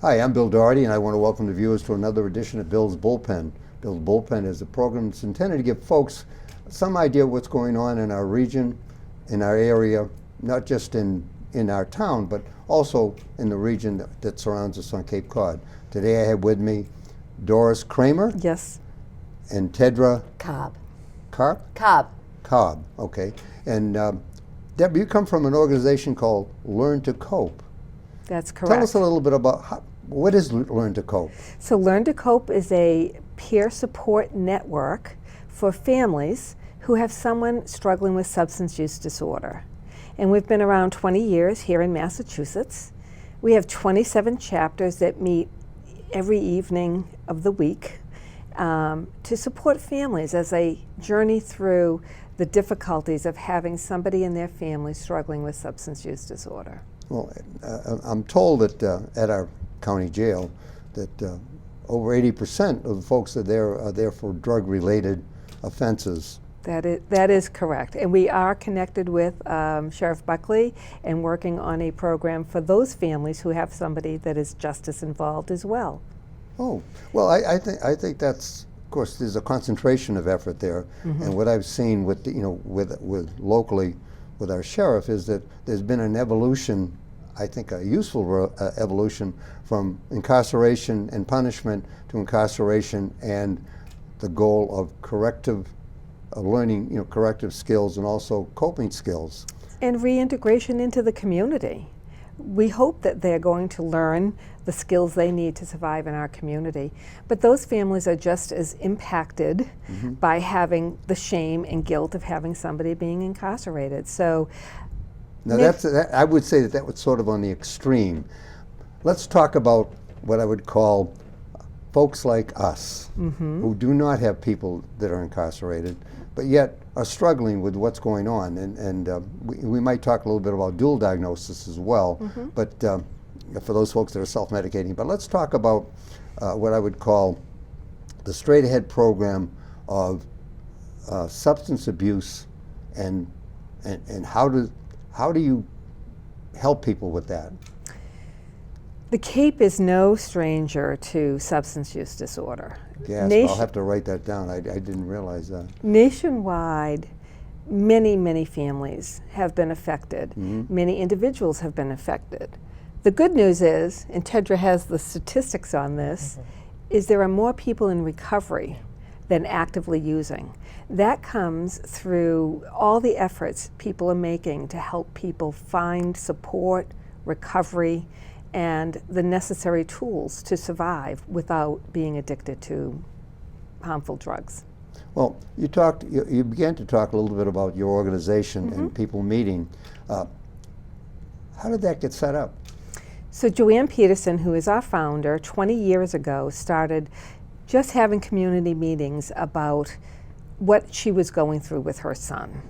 Hi, I'm Bill Doherty, and I want to welcome the viewers to another edition of Bill's Bullpen. Bill's Bullpen is a program that's intended to give folks some idea of what's going on in our region, in our area, not just in our town, but also in the region that surrounds us on Cape Cod. Today I have with me Doris Kraemer. Yes. And Tedra Cobb. Cobb, okay. And Deb, you come from an organization called Learn to Cope. That's correct. Tell us a little bit about what is Learn to Cope? So Learn to Cope is a peer support network for families who have someone struggling with substance use disorder. And we've been around 20 years here in Massachusetts. We have 27 chapters that meet every evening of the week to support families as they journey through the difficulties of having somebody in their family struggling with substance use disorder. Well, I'm told that at our county jail that over 80% of the folks are there for drug-related offenses. That is correct. And we are connected with Sheriff Buckley and working on a program for those families who have somebody that is justice involved as well. Oh, well, I think that's, of course, there's a concentration of effort there. Mm-hmm. And what I've seen with with locally with our sheriff is that there's been an evolution, I think a useful evolution from incarceration and punishment to incarceration and the goal of learning, corrective skills and also coping skills. And reintegration into the community. We hope that they're going to learn the skills they need to survive in our community. But those families are just as impacted mm-hmm. by having the shame and guilt of having somebody being incarcerated. So now I would say that was sort of on the extreme. Let's talk about what I would call folks like us mm-hmm. who do not have people that are incarcerated, but yet are struggling with what's going on. And we might talk a little bit about dual diagnosis as well, mm-hmm. but for those folks that are self-medicating. But let's talk about what I would call the straight ahead program of substance abuse and how do you help people with that? The Cape is no stranger to substance use disorder. Yes, I'll have to write that down. I didn't realize that. Nationwide, many families have been affected. Mm-hmm. Many individuals have been affected. The good news is, and Tedra has the statistics on this, mm-hmm. is there are more people in recovery than actively using. That comes through all the efforts people are making to help people find support, recovery, and the necessary tools to survive without being addicted to harmful drugs. Well, you began to talk a little bit about your organization mm-hmm. and people meeting. How did that get set up? So Joanne Peterson, who is our founder, 20 years ago started just having community meetings about what she was going through with her son.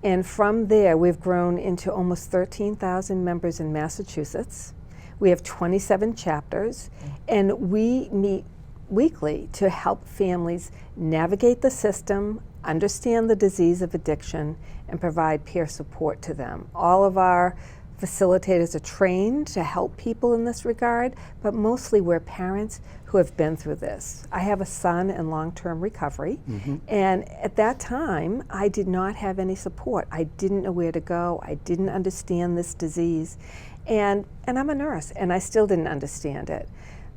And from there, we've grown into almost 13,000 members in Massachusetts. We have 27 chapters, and we meet weekly to help families navigate the system, understand the disease of addiction, and provide peer support to them. All of our facilitators are trained to help people in this regard, but mostly we're parents who have been through this. I have a son in long-term recovery, mm-hmm. and at that time, I did not have any support. I didn't know where to go. I didn't understand this disease. And I'm a nurse, and I still didn't understand it.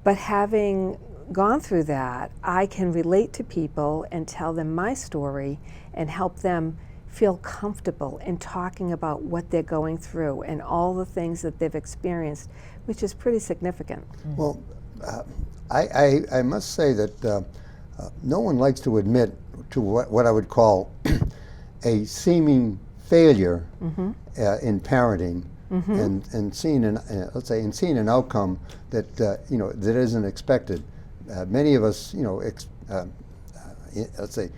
But having gone through that, I can relate to people and tell them my story and help them feel comfortable in talking about what they're going through and all the things that they've experienced, which is pretty significant. Well, I must say that no one likes to admit to what I would call a seeming failure mm-hmm. In parenting. Mm-hmm. and seeing seeing an outcome that that isn't expected. Many of us, let's say,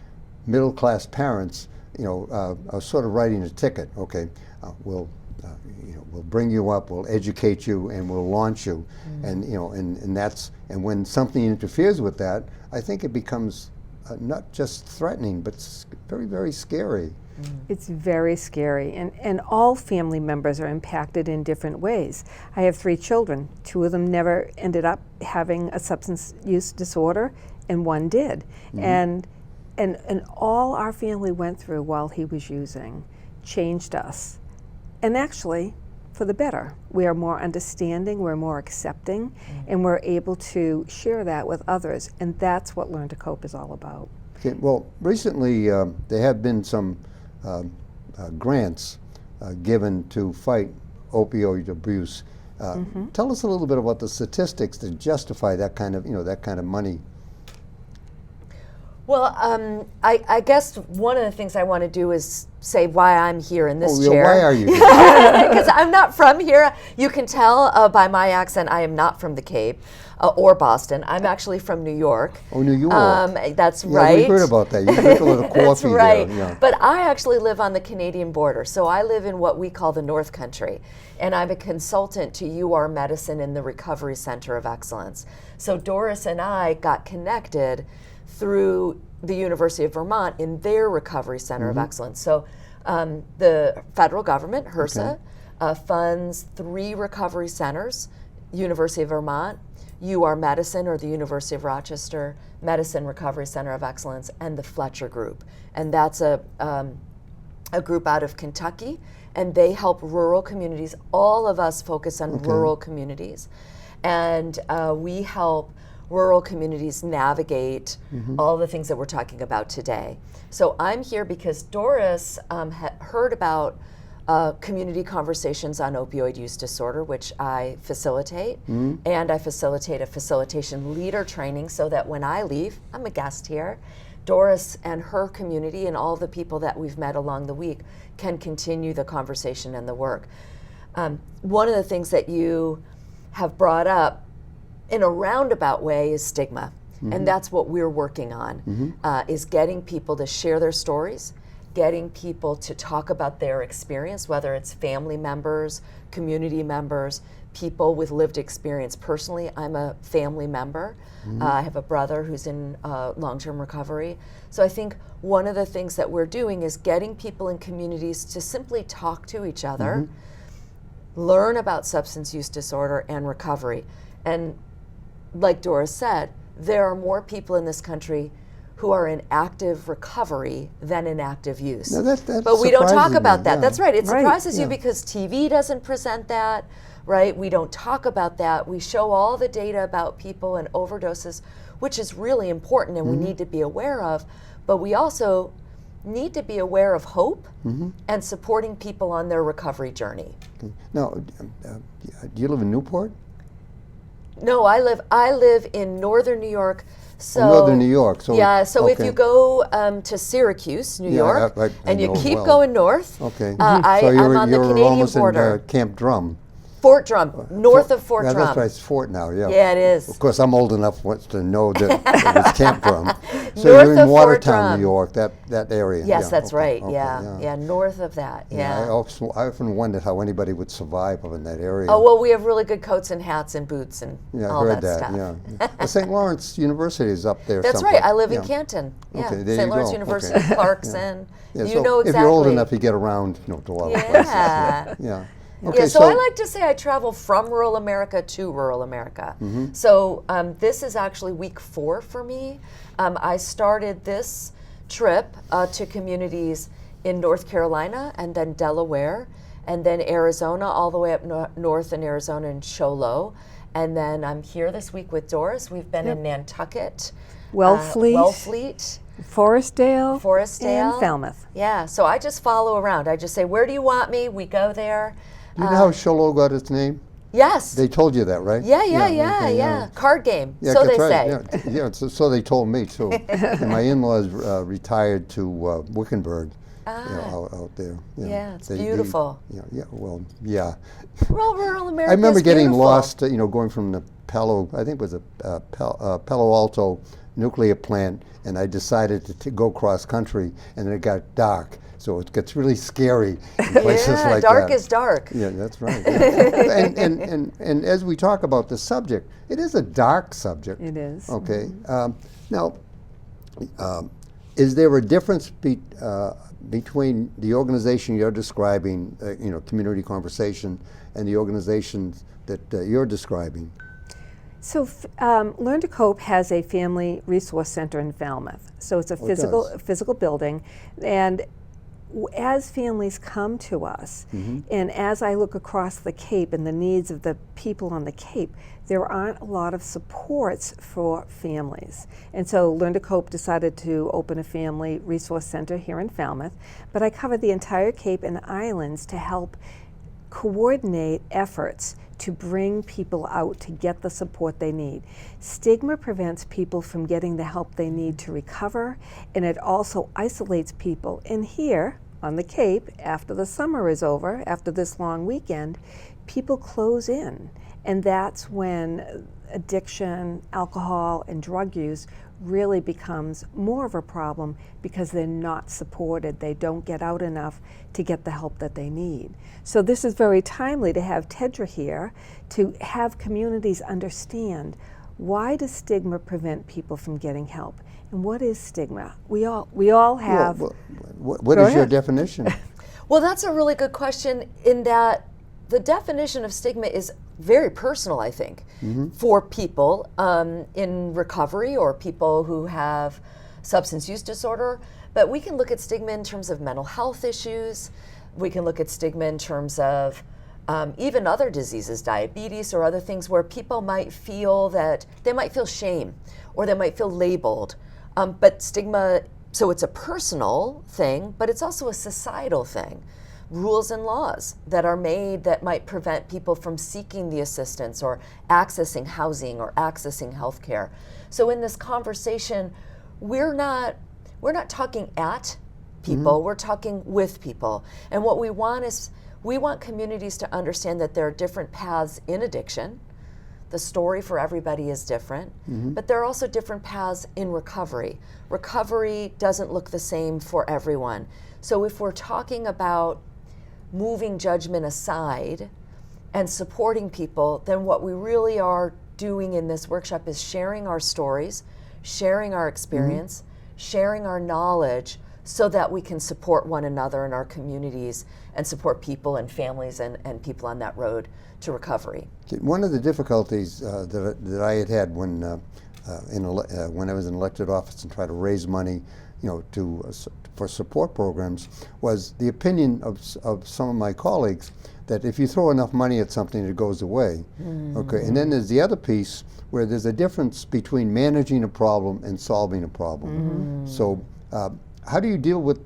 middle class parents, are sort of writing a ticket. Okay, we'll bring you up, we'll educate you, and we'll launch you, mm-hmm. and when something interferes with that, I think it becomes not just threatening, but very, very scary. It's very scary, and all family members are impacted in different ways. I have 3 children. 2 of them never ended up having a substance use disorder, and 1 did. And all our family went through while he was using changed us, and actually for the better. We are more understanding, we're more accepting, and we're able to share that with others, and that's what Learn to Cope is all about. Okay, well, recently there have been some grants given to fight opioid abuse. Tell us a little bit about the statistics to justify that kind of money. Well, I guess one of the things I want to do is say why I'm here in this chair. Why are you here? Because I'm not from here. You can tell by my accent I am not from the Cape or Boston. I'm actually from New York. Oh, New York. That's Yeah, right. we heard about that. You drink a little coffee That's right. there. Yeah. But I actually live on the Canadian border. So I live in what we call the North Country. And I'm a consultant to UR Medicine in the Recovery Center of Excellence. So Doris and I got connected through the University of Vermont in their Recovery Center of Excellence. So the federal government, HRSA, funds 3 recovery centers, University of Vermont, UR Medicine or the University of Rochester Medicine Recovery Center of Excellence, and the Fletcher Group. And that's a group out of Kentucky, and they help rural communities. All of us focus on rural communities. And we help rural communities navigate all the things that we're talking about today. So I'm here because Doris heard about community conversations on opioid use disorder, which I facilitate, and I facilitate a facilitation leader training so that when I leave, I'm a guest here, Doris and her community and all the people that we've met along the week can continue the conversation and the work. One of the things that you have brought up in a roundabout way is stigma. And that's what we're working on, is getting people to share their stories, getting people to talk about their experience, whether it's family members, community members, people with lived experience. Personally, I'm a family member. I have a brother who's in long-term recovery. So I think one of the things that we're doing is getting people in communities to simply talk to each other, learn about substance use disorder and recovery. And like Doris said, there are more people in this country who are in active recovery than in active use. Now that but we don't talk about me, that. yeah. That's right. It Right, surprises you yeah. because TV doesn't present that, right? We don't talk about that. We show all the data about people and overdoses, which is really important and we need to be aware of. But we also need to be aware of hope and supporting people on their recovery journey. Now, do you live in Newport? No, I live in northern New York. So Northern New York. So yeah, so if okay. you go to Syracuse, New York, I and you know keep well. going north, Okay. I'm on the you're Canadian almost border. in Camp Drum. Fort Drum, north of Fort Yeah, Drum. that's right. It's Fort now. Yeah. Yeah, it is. Of course, I'm old enough to know that it was Camp Drum. So North you're in of Fort Watertown, Drum. New York. That area. Yes, yeah, that's okay, right. okay, Yeah, north of that. I Yeah. often wondered how anybody would survive up in that area. Oh well, we have really good coats and hats and boots and yeah, all I heard that that. stuff. Yeah. Well, St. Lawrence University is up there. That's someplace. right. I live in Yeah. Canton. Yeah, Okay, there St. you Lawrence go. University, Okay. Clarkson. Yeah, You so know exactly. if you're old enough, you get around, to a lot of places. Yeah. Yeah. Yeah, Okay, so I like to say I travel from rural America to rural America. So this is actually week 4 for me. I started this trip to communities in North Carolina and then Delaware and then Arizona, all the way up north in Arizona and Show Low. And then I'm here this week with Doris. We've been in Nantucket, Wellfleet, Forestdale, and and Falmouth. Yeah, so I just follow around. I just say, where do you want me? We go there. Do you know how Show Low got its name? Yes. They told you that, right? Yeah. Card game. Yeah, So that's they right. say. Yeah, so they told me too. And my in-laws retired to Wickenburg, out there. Yeah, it's beautiful. Well. Well, rural America. I remember is getting beautiful. lost, going from the Palo Alto nuclear plant, and I decided to go cross country, and then it got dark. So it gets really scary in places like dark that. is dark. Yeah, that's right. Yeah. and as we talk about the subject, it is a dark subject. It is. Okay. Now, is there a difference between the organization you're describing, community conversation, and the organizations that you're describing? So Learn to Cope has a family resource center in Falmouth. So it's a physical building, and as families come to us, and as I look across the Cape and the needs of the people on the Cape, there aren't a lot of supports for families. And so Learn to Cope decided to open a family resource center here in Falmouth, but I cover the entire Cape and islands to help coordinate efforts to bring people out to get the support they need. Stigma prevents people from getting the help they need to recover, and it also isolates people. And here on the Cape, after the summer is over, after this long weekend, people close in. And that's when addiction, alcohol, and drug use really becomes more of a problem because they're not supported. They don't get out enough to get the help that they need. So this is very timely to have Tedra here to have communities understand, why does stigma prevent people from getting help? And what is stigma? We all have. Well, what is your definition? Well, that's a really good question, in that the definition of stigma is very personal, I think, for people in recovery or people who have substance use disorder. But we can look at stigma in terms of mental health issues. We can look at stigma in terms of even other diseases, diabetes or other things, where people might feel that they might feel shame or they might feel labeled. But stigma, so it's a personal thing, but it's also a societal thing. Rules and laws that are made that might prevent people from seeking the assistance or accessing housing or accessing health care. So in this conversation, we're not talking at people, we're talking with people. And what we want is, we want communities to understand that there are different paths in addiction. The story for everybody is different, but there are also different paths in recovery. Recovery doesn't look the same for everyone. So if we're talking about moving judgment aside and supporting people, then what we really are doing in this workshop is sharing our stories, sharing our experience, sharing our knowledge, so that we can support one another in our communities and support people and families and people on that road to recovery. One of the difficulties that I had when I was in elected office and tried to raise money, for support programs, was the opinion of some of my colleagues that if you throw enough money at something, it goes away. Okay, and then there's the other piece where there's a difference between managing a problem and solving a problem. So how do you deal with,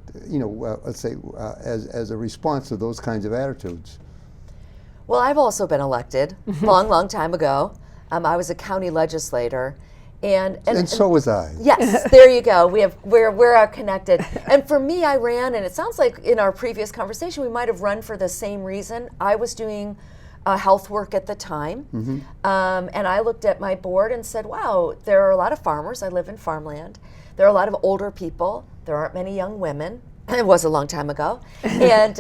let's say, as a response to those kinds of attitudes? Well, I've also been elected long time ago. I was a county legislator. And so was I. Yes, there you go. We're connected. And for me, I ran, and it sounds like in our previous conversation, we might have run for the same reason. I was doing health work at the time, and I looked at my board and said, wow, there are a lot of farmers. I live in farmland. There are a lot of older people. There aren't many young women. It was a long time ago. And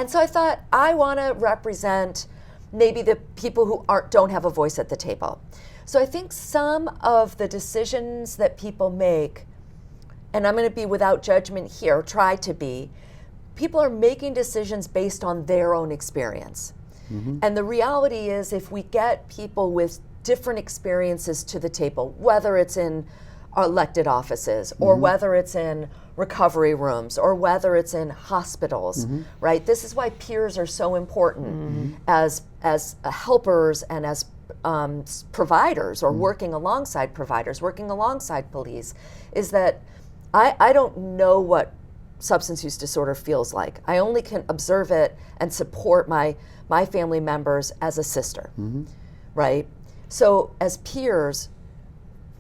so I thought, I want to represent maybe the people who don't have a voice at the table. So I think some of the decisions that people make, and I'm going to be without judgment here, try to be, people are making decisions based on their own experience. And the reality is, if we get people with different experiences to the table, whether it's in elected offices or whether it's in recovery rooms or whether it's in hospitals, right? This is why peers are so important as helpers and as providers, or working alongside providers, working alongside police, is that I don't know what substance use disorder feels like. I only can observe it and support my family members as a sister, right? So as peers,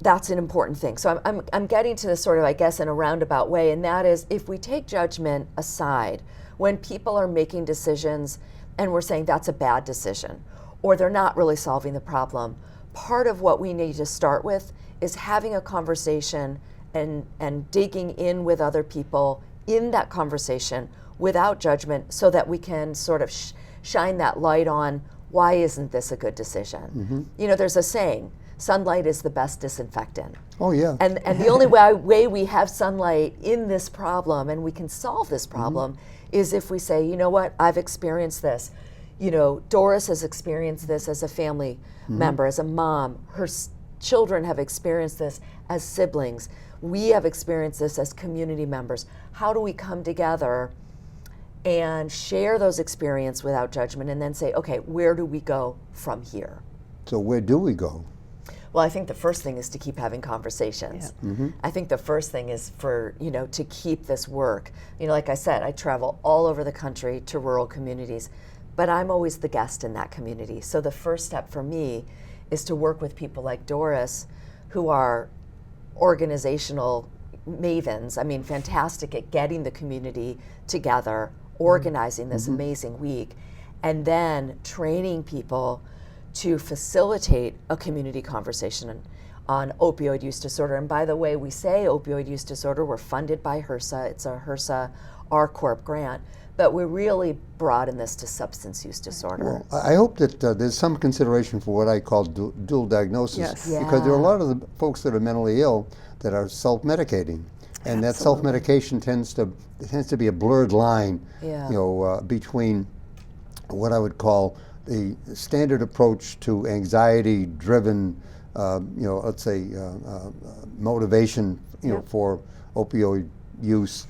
that's an important thing. So I'm getting to this sort of, I guess, in a roundabout way, and that is, if we take judgment aside, when people are making decisions and we're saying that's a bad decision, or they're not really solving the problem, part of what we need to start with is having a conversation and digging in with other people in that conversation without judgment, so that we can sort of shine that light on, why isn't this a good decision? There's a saying sunlight is the best disinfectant. Oh, yeah. And the only way we have sunlight in this problem, and we can solve this problem, is if we say, you know what, I've experienced this. You know, Doris has experienced this as a family member, as a mom. Her children have experienced this as siblings. We have experienced this as community members. How do we come together and share those experiences without judgment, and then say, okay, where do we go from here? So where do we go? Well, I think the first thing is to keep having conversations. I think the first thing is for, you know, to keep this work. You know, like I said, I travel all over the country to rural communities, but I'm always the guest in that community. So the first step for me is to work with people like Doris, who are organizational mavens. I mean, fantastic at getting the community together, organizing this amazing week, and then training people to facilitate a community conversation on opioid use disorder. And by the way, we say opioid use disorder, we're funded by HRSA, it's a HRSA R-Corp grant, but we really broaden this to substance use disorder. Well, I hope that there's some consideration for what I call dual diagnosis, Yes. because there are a lot of the folks that are mentally ill that are self-medicating, and that self-medication tends to be a blurred line, you know, between what I would call the standard approach to anxiety-driven, you know, let's say motivation, you know, for opioid use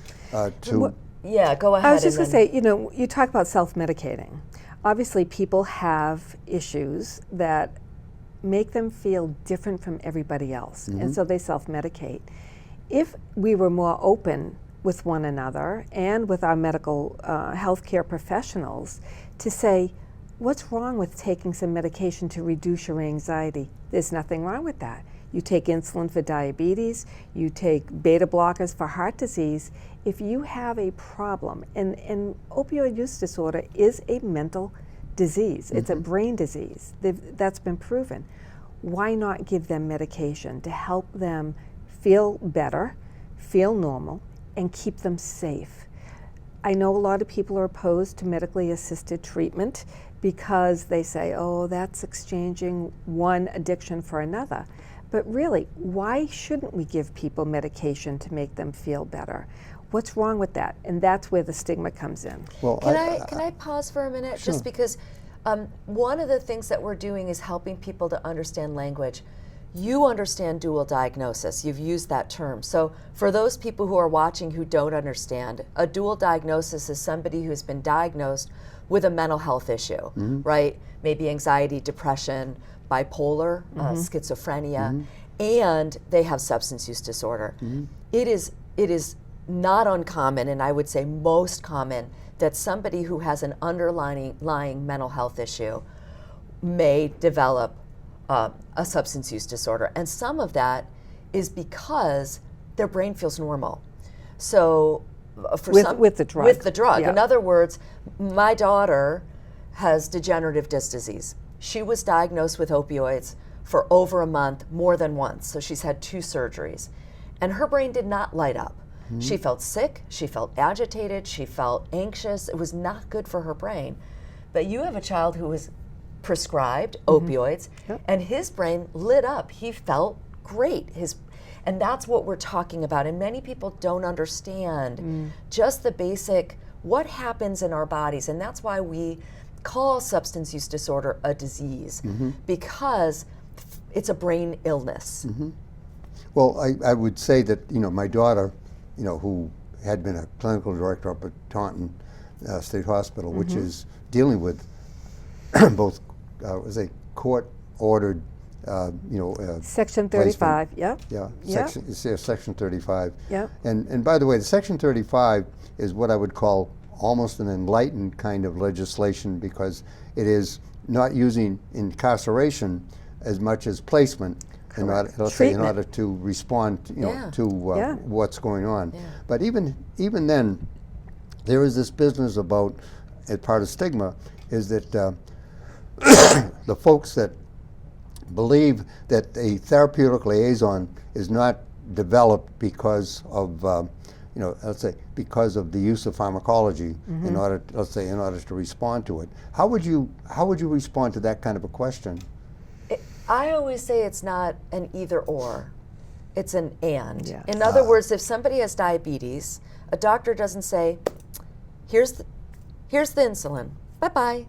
to. Yeah, go ahead. I was just going to say, you know, you talk about self-medicating. Obviously, people have issues that make them feel different from everybody else, and so they self-medicate. If we were more open with one another and with our medical healthcare professionals to say, what's wrong with taking some medication to reduce your anxiety? There's nothing wrong with that. You take insulin for diabetes, you take beta blockers for heart disease. If you have a problem, and opioid use disorder is a mental disease, it's a brain disease, that's been proven. Why not give them medication to help them feel better, feel normal, and keep them safe? I know a lot of people are opposed to medically assisted treatment because they say, oh, that's exchanging one addiction for another. But really, why shouldn't we give people medication to make them feel better? What's wrong with that? And that's where the stigma comes in. Well, Can I pause for a minute? Sure. Just because one of the things that we're doing is helping people to understand language. You understand dual diagnosis. You've used that term. So for those people who are watching who don't understand, a dual diagnosis is somebody who's been diagnosed with a mental health issue, right? Maybe anxiety, depression, bipolar, schizophrenia, and they have substance use disorder. It is not uncommon, and I would say most common, that somebody who has an underlying mental health issue may develop a substance use disorder. And some of that is because their brain feels normal. So for with the drug. With the drug. Yeah. In other words, my daughter has degenerative disc disease. She was diagnosed with opioids for over a month, more than once. So she's had 2 surgeries. And her brain did not light up. She felt sick, she felt agitated, she felt anxious. It was not good for her brain. But you have a child who was prescribed opioids, and his brain lit up. He felt great. And that's what we're talking about. And many people don't understand just the basic, what happens in our bodies. And that's why we call substance use disorder a disease, because it's a brain illness. Well, I would say that, you know, my daughter, you know, who had been a clinical director up at Taunton State Hospital, which is dealing with both, was a court-ordered, you know, Section 35, yep. Yeah, Yep. Section 35. Yep. And by the way, the Section 35 is what I would call almost an enlightened kind of legislation, because it is not using incarceration as much as placement in order, let's say, in order to respond, you know, to what's going on. But even then, there is this business about, as part of stigma, is that the folks that believe that a therapeutic liaison is not developed because of, you know, let's say, because of the use of pharmacology in order, let's say, in order to respond to it. How would you respond to that kind of a question? I always say it's not an either or, it's an and. Yeah. In other words, if somebody has diabetes, a doctor doesn't say, here's the insulin, bye-bye.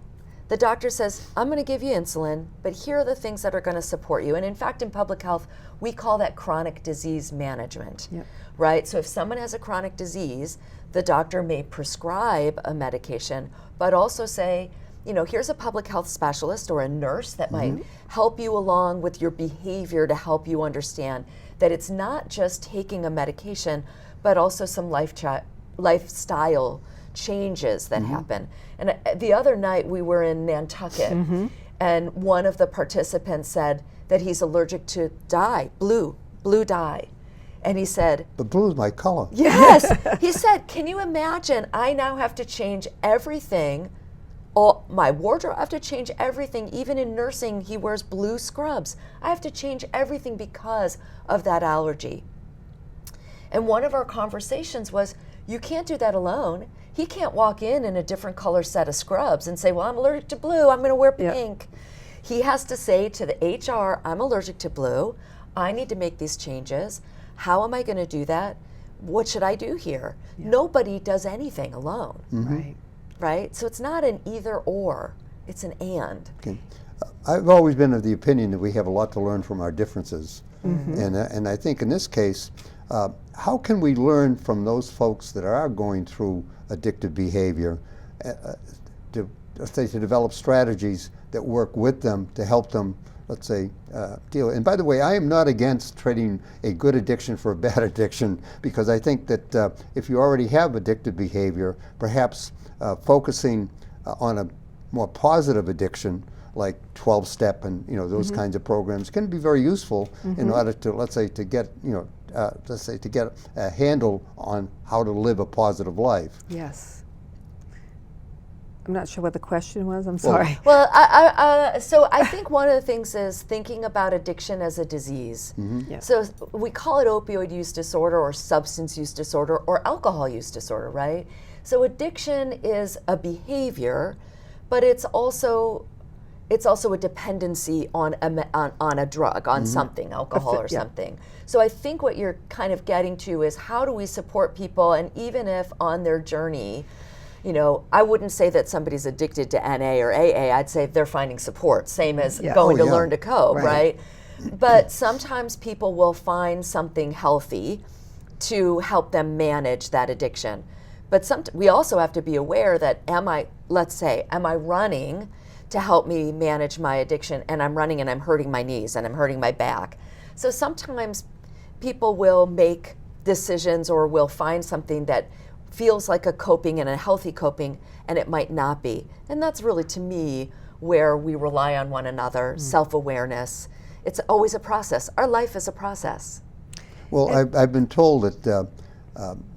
The doctor says, I'm going to give you insulin, but here are the things that are going to support you. And in fact, in public health, we call that chronic disease management, Yep. right? So if someone has a chronic disease, the doctor may prescribe a medication, but also say, you know, here's a public health specialist or a nurse that might help you along with your behavior to help you understand that it's not just taking a medication, but also some lifestyle changes that happen. And the other night we were in Nantucket, and one of the participants said that he's allergic to dye, blue dye. And he said, But blue is my color. yes. He said, can you imagine, I now have to change everything, all my wardrobe, I have to change everything. Even in nursing, he wears blue scrubs. I have to change everything because of that allergy. And one of our conversations was, you can't do that alone. He can't walk in a different color set of scrubs and say, well, I'm allergic to blue, I'm going to wear pink. He has to say to the HR, I'm allergic to blue. I need to make these changes. How am I going to do that? What should I do here? Nobody does anything alone, Right. right? So it's not an either or, it's an and. Okay. I've always been of the opinion that we have a lot to learn from our differences. And I think in this case, how can we learn from those folks that are going through addictive behavior to develop strategies that work with them to help them, let's say, deal. And by the way, I am not against trading a good addiction for a bad addiction, because I think that if you already have addictive behavior, perhaps focusing on a more positive addiction like 12-step and those kinds of programs can be very useful in order to, let's say, to get a handle on how to live a positive life. Yes. I'm not sure what the question was. I'm sorry. Well, so I think one of the things is thinking about addiction as a disease. Yeah. So we call it opioid use disorder or substance use disorder or alcohol use disorder, right? So addiction is a behavior, but it's also a dependency on a drug, on something, alcohol or something. So I think what you're kind of getting to is how do we support people, and even if on their journey, I wouldn't say that somebody's addicted to NA or AA, I'd say they're finding support, same as going to learn to cope, right? But sometimes people will find something healthy to help them manage that addiction. But we also have to be aware that am I running to help me manage my addiction, and I'm running and I'm hurting my knees and I'm hurting my back. So sometimes people will make decisions or will find something that feels like a coping and a healthy coping, and it might not be. And that's really, to me, where we rely on one another, self-awareness. It's always a process. Our life is a process. Well, I've been told that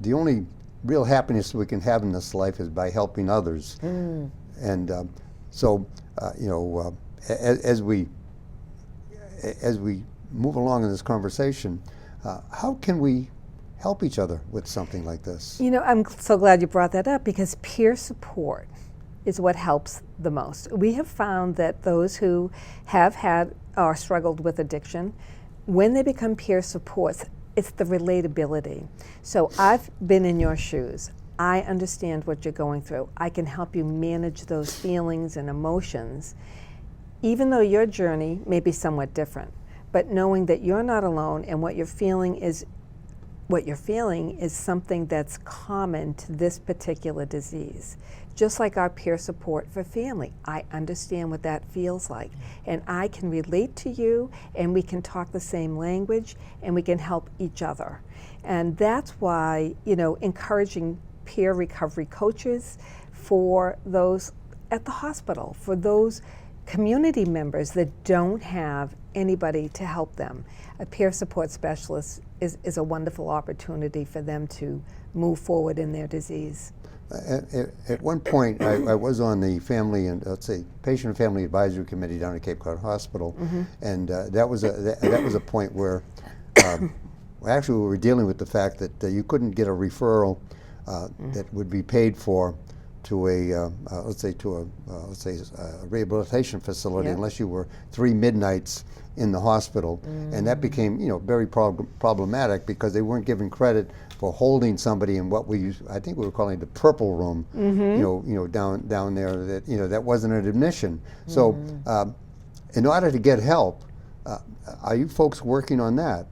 the only real happiness we can have in this life is by helping others. And so, as we move along in this conversation, how can we help each other with something like this? I'm so glad you brought that up, because peer support is what helps the most. We have found that those who have had or struggled with addiction, when they become peer supports, it's the relatability. So I've been in your shoes. I understand what you're going through. I can help you manage those feelings and emotions, even though your journey may be somewhat different. But knowing that you're not alone and what you're feeling is something that's common to this particular disease. Just like our peer support for family, I understand what that feels like, and I can relate to you, and we can talk the same language, and we can help each other. And that's why, encouraging peer recovery coaches for those at the hospital, for those community members that don't have anybody to help them. A peer support specialist is a wonderful opportunity for them to move forward in their disease. At one point, I was on the family and patient and family advisory committee down at Cape Cod Hospital, and that was a point where actually we were dealing with the fact that you couldn't get a referral that would be paid for to a let's say a rehabilitation facility Yep. unless you were 3 midnights in the hospital, and that became very problematic because they weren't given credit for holding somebody in what I think we were calling the purple room, down there, that that wasn't an admission. So in order to get help, are you folks working on that?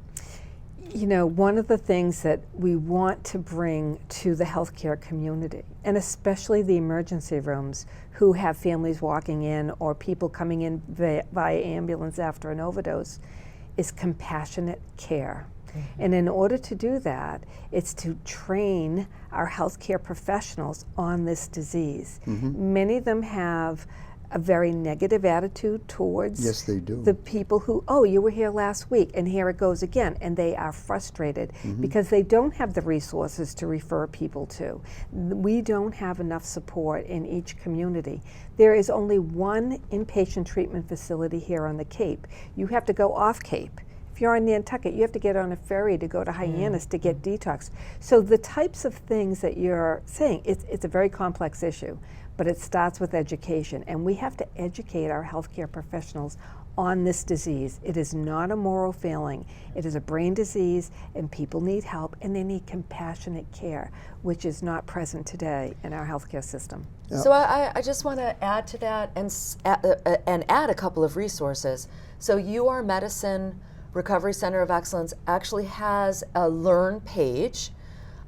One of the things that we want to bring to the healthcare community, and especially the emergency rooms who have families walking in or people coming in via ambulance after an overdose, is compassionate care. And in order to do that, it's to train our healthcare professionals on this disease. Many of them have a very negative attitude towards Yes, they do. the people who, oh, you were here last week and here it goes again, and they are frustrated because they don't have the resources to refer people to. We don't have enough support in each community. There is only one inpatient treatment facility here on the Cape. You have to go off Cape. If you're on Nantucket, you have to get on a ferry to go to Hyannis to get detox. So the types of things that you're saying, it's a very complex issue, but it starts with education, and we have to educate our healthcare professionals on this disease. It is not a moral failing. It is a brain disease, and people need help, and they need compassionate care, which is not present today in our healthcare system. So I just want to add to that and add a couple of resources. So UR Medicine Recovery Center of Excellence actually has a Learn page,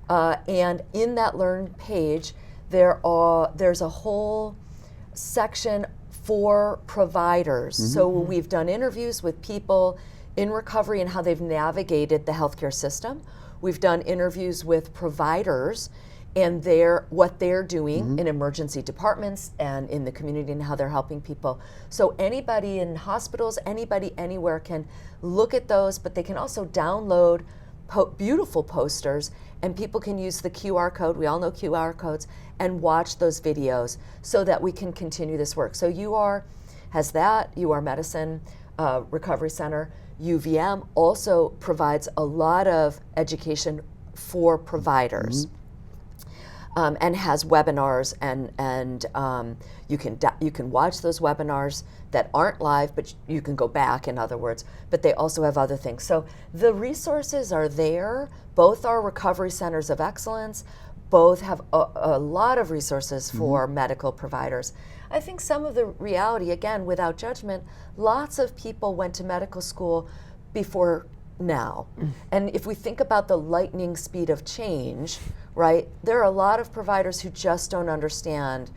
and in that Learn page, there's a whole section for providers. So we've done interviews with people in recovery and how they've navigated the healthcare system. We've done interviews with providers and what they're doing in emergency departments and in the community and how they're helping people. So anybody in hospitals, anybody anywhere can look at those, but they can also download beautiful posters, and people can use the QR code, we all know QR codes, and watch those videos so that we can continue this work. So UR has that, UR Medicine Recovery Center. UVM also provides a lot of education for providers. And has webinars, and you can watch those webinars that aren't live, but you can go back, in other words, but they also have other things. So the resources are there. Both are recovery centers of excellence. Both have a lot of resources for medical providers. I think some of the reality, again, without judgment, lots of people went to medical school before now. And if we think about the lightning speed of change, right, there are a lot of providers who just don't understand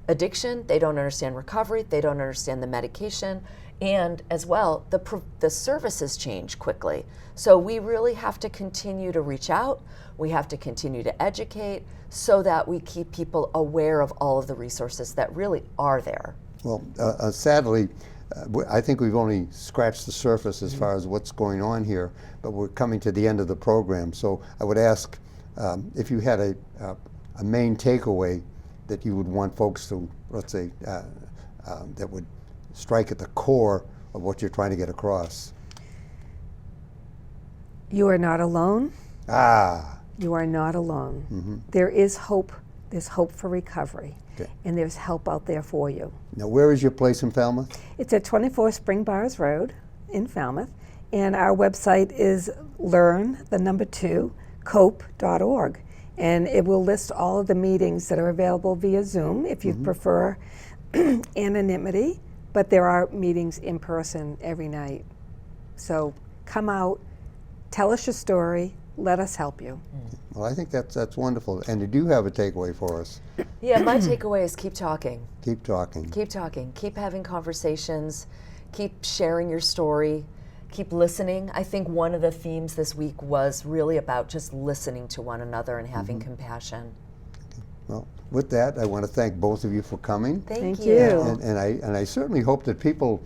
addiction, they don't understand recovery, they don't understand the medication, and as well, the services change quickly. So we really have to continue to reach out, we have to continue to educate so that we keep people aware of all of the resources that really are there. Well, sadly, I think we've only scratched the surface as far as what's going on here, but we're coming to the end of the program. So I would ask if you had a main takeaway that you would want folks to, let's say, that would strike at the core of what you're trying to get across. You are not alone. Ah. You are not alone. There is hope. There's hope for recovery. Okay. And there's help out there for you. Now, where is your place in Falmouth? It's at 24 Spring Bars Road in Falmouth, and our website is learn2cope.org, and it will list all of the meetings that are available via Zoom if you prefer anonymity, but there are meetings in person every night. So come out, tell us your story, let us help you. Well, I think that's wonderful. And you do have a takeaway for us. Yeah, my takeaway is keep talking. Keep talking. Keep talking. Keep having conversations. Keep sharing your story. Keep listening. I think one of the themes this week was really about just listening to one another and having compassion. Well, with that, I want to thank both of you for coming. Thank you. And I certainly hope that people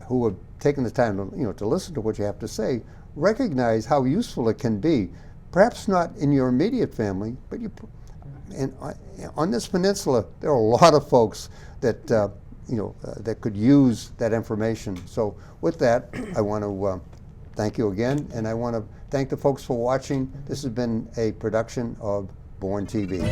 who have taken the time to listen to what you have to say recognize how useful it can be. Perhaps not in your immediate family, but on this peninsula, there are a lot of folks that that could use that information. So with that, I want to thank you again, and I want to thank the folks for watching. This has been a production of Born TV.